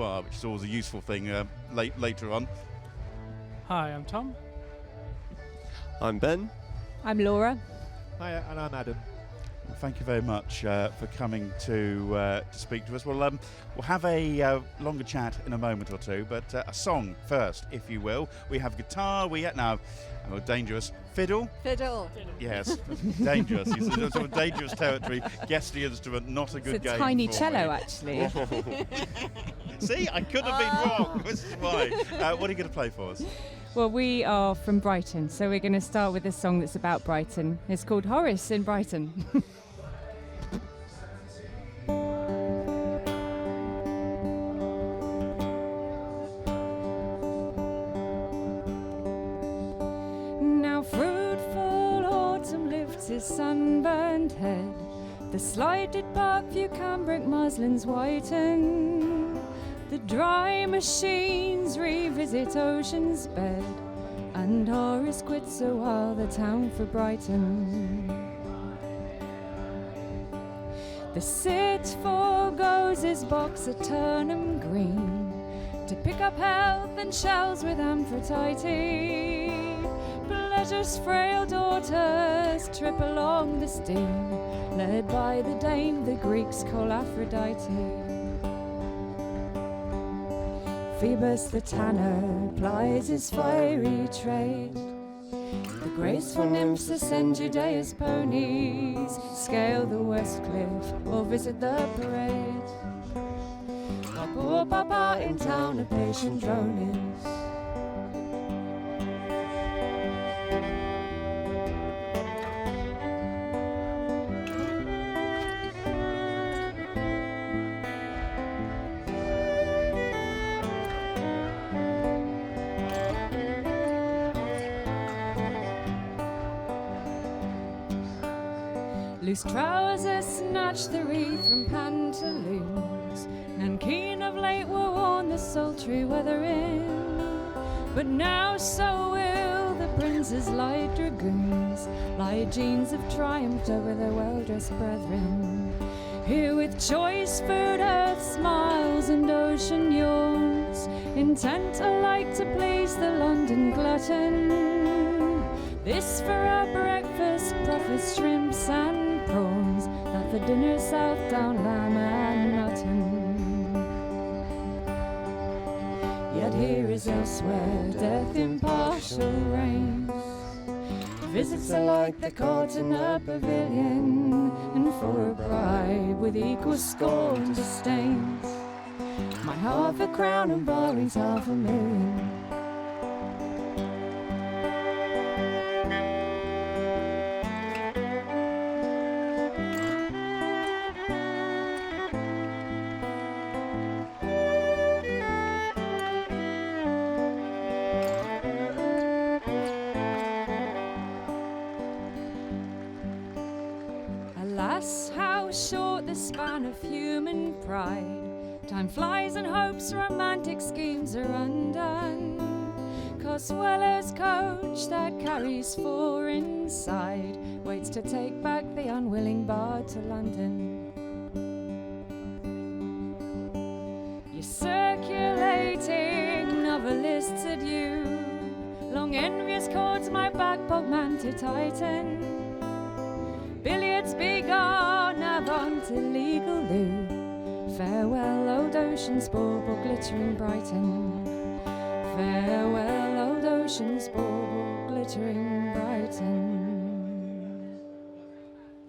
you are, which is always a useful thing later on. Hi, I'm Tom. I'm Ben. I'm Laura. Hi, and I'm Adam. Thank you very much for coming to speak to us. We'll have a longer chat in a moment or two, but a song first, if you will. We have guitar. Dangerous fiddle. Fiddle. Yes, dangerous. It's sort of dangerous territory. Guest the instrument, not a good game. It's a tiny for cello, me. actually. See, I could have been wrong. This is why. What are you going to play for us? Well, we are from Brighton, so we're going to start with a song that's about Brighton. It's called Horace in Brighton. Now fruitful autumn lifts his sunburned head. The slighted bark view cambric muslins whiten. The dry machines revisit ocean's bed, and Horace quits a while the town for Brighton. The sit foregoes his box at Turnham Green to pick up health and shells with Amphitrite. Pleasure's frail daughters trip along the steam, led by the dame the Greeks call Aphrodite. Phoebus the tanner plies his fiery trade. The graceful nymphs ascend Judea's ponies, scale the west cliff or visit the parade. While poor Papa in town a patient drone is. Loose trousers snatch the wreath from pantaloons, and keen of late were worn the sultry weather in. But now so will the prince's light dragoons, light jeans have triumphed over their well-dressed brethren. Here with choice food earth smiles and ocean yawns, intent alike to please the London glutton. This for our breakfast proffers shrimps and prawns, that for dinner Southdown lamb and mutton. Yet here is elsewhere death impartial reigns, visits alike the court and the pavilion, and for a bribe with equal scorn disdains my half a crown and borrowing's $500,000. Alas, how short the span of human pride. Time flies and hopes, romantic schemes are undone. Cosweller's coach that carries four inside waits to take back the unwilling bard to London. You're circulating novelists adieu, long envious chords my backbog man to tighten. Billiards begone, avant illegal loo. Farewell, old ocean's bauble glittering Brighton. Farewell, old ocean's bauble glittering Brighton.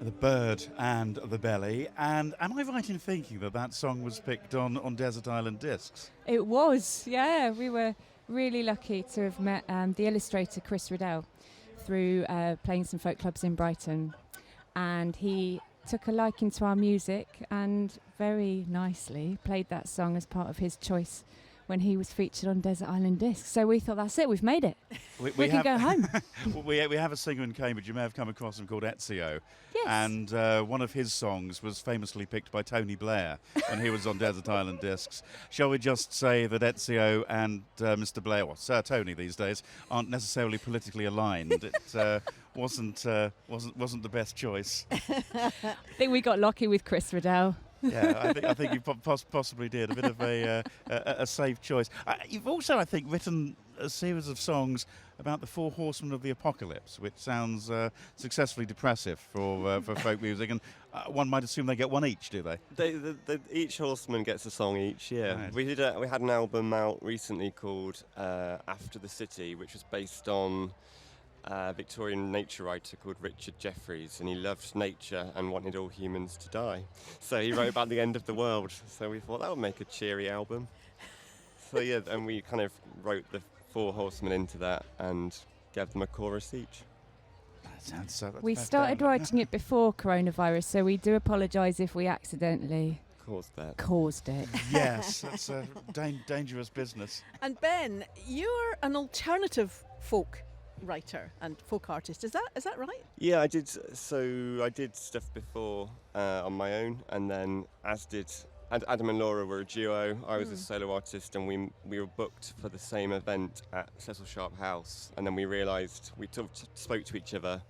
The Bird and the Belly. And am I right in thinking that song was picked on Desert Island Discs? It was, yeah. We were really lucky to have met the illustrator Chris Riddell through playing some folk clubs in Brighton. And he took a liking to our music and very nicely played that song as part of his choice when he was featured on Desert Island Discs. So we thought, that's it, we've made it. We can go home. we have a singer in Cambridge, you may have come across him, called Ezio. Yes. And one of his songs was famously picked by Tony Blair when he was on Desert Island Discs. Shall we just say that Ezio and Mr. Blair, or Sir Tony these days, aren't necessarily politically aligned. It wasn't the best choice. I think we got lucky with Chris Riddell. Yeah, I think you possibly did. A bit of a safe choice. You've also, I think, written a series of songs about the four horsemen of the apocalypse, which sounds successfully depressive for folk music. And one might assume they get one each, do they? Each horseman gets a song each. Yeah, Right. we had an album out recently called After the City, which was based on a Victorian nature writer called Richard Jefferies, and he loved nature and wanted all humans to die. So he wrote about the end of the world. So we thought that would make a cheery album. So yeah, and we kind of wrote the four horsemen into that and gave them a chorus each. That sounds so. We started writing it before coronavirus, so we do apologise if we accidentally caused it. Yes, that's a dangerous business. And Ben, you're an alternative folk writer and folk artist. Is that right? Yeah, I did. So I did stuff before on my own, and then as did Adam and Laura were a duo. I was a solo artist, and we were booked for the same event at Cecil Sharp House. And then we realised we spoke to each other,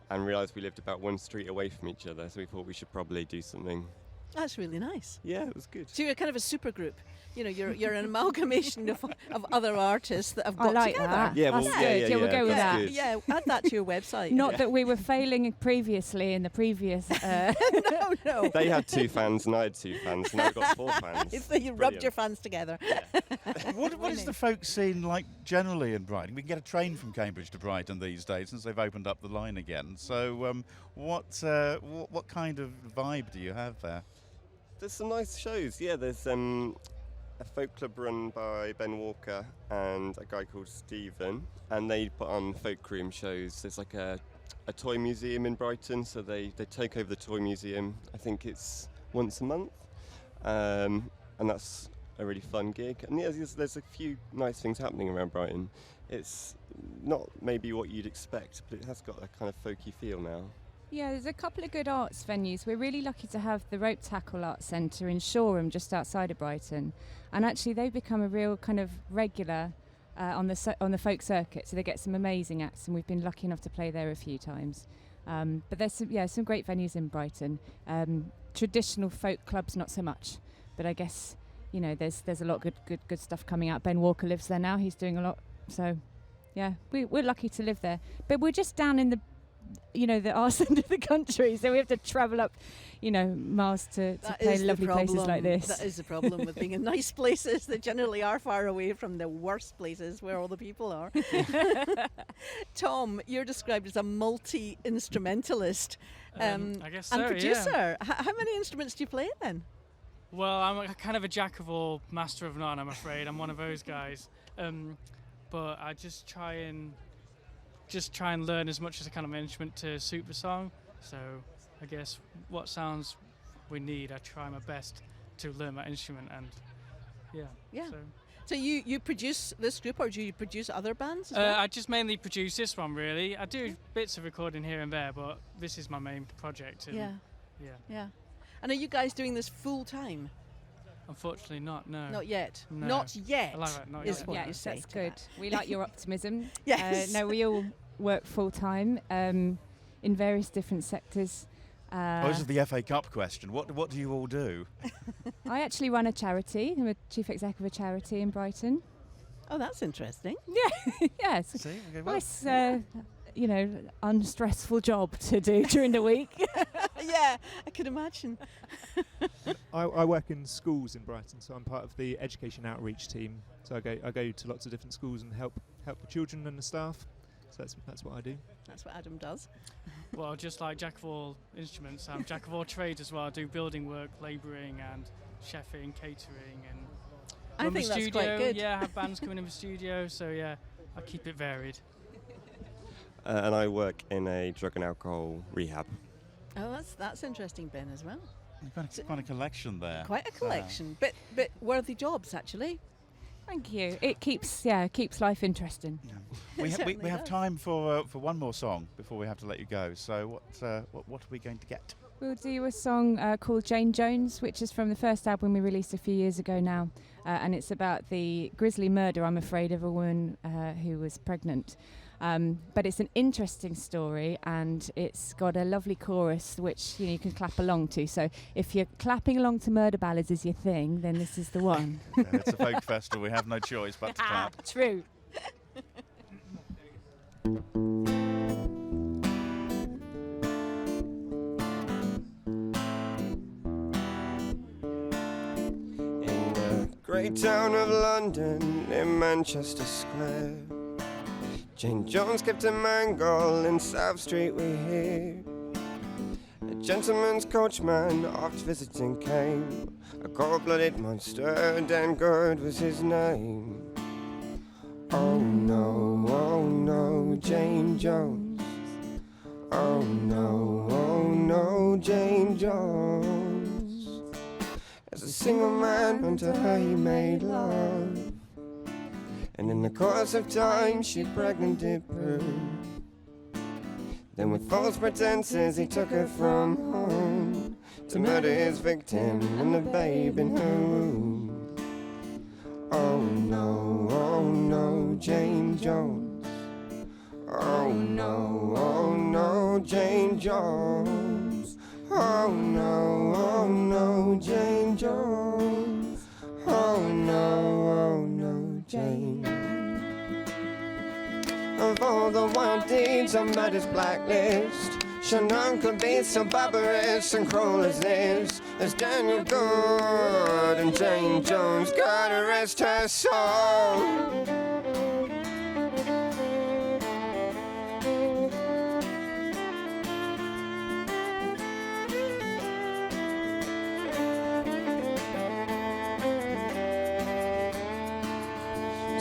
and realised we lived about one street away from each other. So we thought we should probably do something. That's really nice. Yeah, it was good. So you're kind of a super group. You know, you're an amalgamation of other artists that have got I like together. that. Yeah, That's good. We'll go with Yeah, that. good. yeah, add that to your website. Not that we were failing previously in the previous. No. They had 2 fans and I had 2 fans, and I've got 4 fans. If you rubbed your fans together. What is the folk scene like generally in Brighton? We can get a train from Cambridge to Brighton these days since they've opened up the line again. So what kind of vibe do you have there? There's some nice shows. Yeah, there's a folk club run by Ben Walker and a guy called Stephen, and they put on folk room shows. There's like a toy museum in Brighton, so they take over the toy museum. I think it's once a month, and that's a really fun gig. And yeah, there's a few nice things happening around Brighton. It's not maybe what you'd expect, but it has got a kind of folky feel now. Yeah, there's a couple of good arts venues. We're really lucky to have the Rope Tackle Arts Centre in Shoreham, just outside of Brighton, and actually they've become a real kind of regular on the folk circuit. So they get some amazing acts, and we've been lucky enough to play there a few times. But there's some great venues in Brighton. Traditional folk clubs, not so much, but I guess there's a lot of good stuff coming out. Ben Walker lives there now. He's doing a lot. So yeah, we're lucky to live there. But we're just down in the arse end of the country, so we have to travel up, miles to play lovely places like this. That is the problem with being in nice places that generally are far away from the worst places where all the people are. Tom, you're described as a multi-instrumentalist I guess so, and producer. yeah. How many instruments do you play then? Well, I'm kind of a jack of all, master of none, I'm afraid. I'm one of those guys. But I just try and learn as much as I can on my instrument to suit the song. So I guess what sounds we need, I try my best to learn my instrument, and yeah. So you produce this group, or do you produce other bands as well? I just mainly produce this one, really. I do bits of recording here and there, but this is my main project. And Yeah. And are you guys doing this full time? Unfortunately not, no. Not yet. No. Not yet. I like that, not is yet. what Yeah, you say that's to good. that. We like your optimism. Yes. No, we all work full time in various different sectors. This is the FA Cup question. What do you all do? I actually run a charity. I'm a chief exec of a charity in Brighton. Oh, that's interesting. Yeah, it's See, a okay, well, nice, unstressful job to do during the week. Yeah, I could imagine. I work in schools in Brighton, so I'm part of the education outreach team. So I go to lots of different schools and help the children and the staff. So that's what I do. That's what Adam does. Well, just like jack of all instruments, I'm jack of all trades as well. I do building work, labouring and chefing, catering, and I run the think that's studio. quite good. Yeah, I have bands coming in the studio, so yeah, I keep it varied. And I work in a drug and alcohol rehab. Oh, that's interesting, Ben, as well. you've got quite a collection there. Quite a collection, but worthy jobs actually. Thank you. It keeps life interesting. Yeah. We certainly have does. time for one more song before we have to let you go. So what are we going to get? We'll do a song called Jane Jones, which is from the first album we released a few years ago now, and it's about the grisly murder, I'm afraid, of a woman who was pregnant. But it's an interesting story, and it's got a lovely chorus which you can clap along to. So if you're clapping along to murder ballads is your thing, then this is the one. It's a folk festival. We have no choice but to clap. True. In the great town of London, in Manchester Square, Jane Jones kept a mangle in South Street, we hear. A gentleman's coachman oft visiting came, a cold-blooded monster, Dan Good was his name. Oh no, Jane Jones. Oh no, Jane Jones. As a single man unto her he made love, and in the course of time she pregnant did prove. Then with false pretenses he took her from home to murder his victim and the babe in her womb. Oh no, Jane Jones. Oh no, Jane Jones. Oh no, Jane Jones. Oh no, Jane. Of all the wild deeds on murder's blacklist, sure none could be so barbarous and cruel as this. As Daniel Good and Jane Jones, God rest her soul.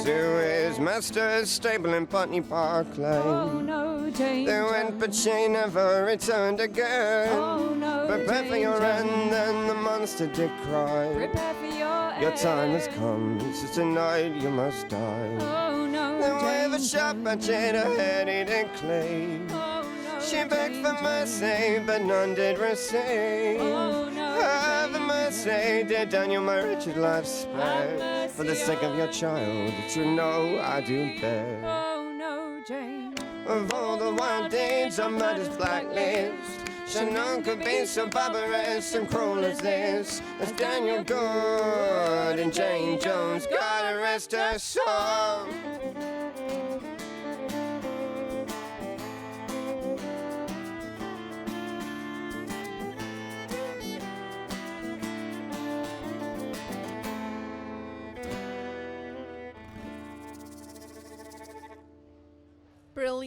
To his master's stable in Putney Park Lane. Oh no, Jane. They went, but she never returned again. Oh no, Prepare for Jane your Jones. end, then the monster did cry. Prepare for Your time has end. come, so tonight you must die. Oh no, Then Jane with a sharp hatchet her head he did cleave. Oh no, She begged Jane for Jones. mercy, but none did receive. Oh no, Have Jane mercy, dear Daniel, my wretched life Have spare. mercy, For the sake of your oh. child, that you know I do bear. Oh no, Jane. Of all the wild deeds on murder's blacklist, sure none could be so barbarous and cruel as this. As Daniel Good and Jane Jones, God rest her soul.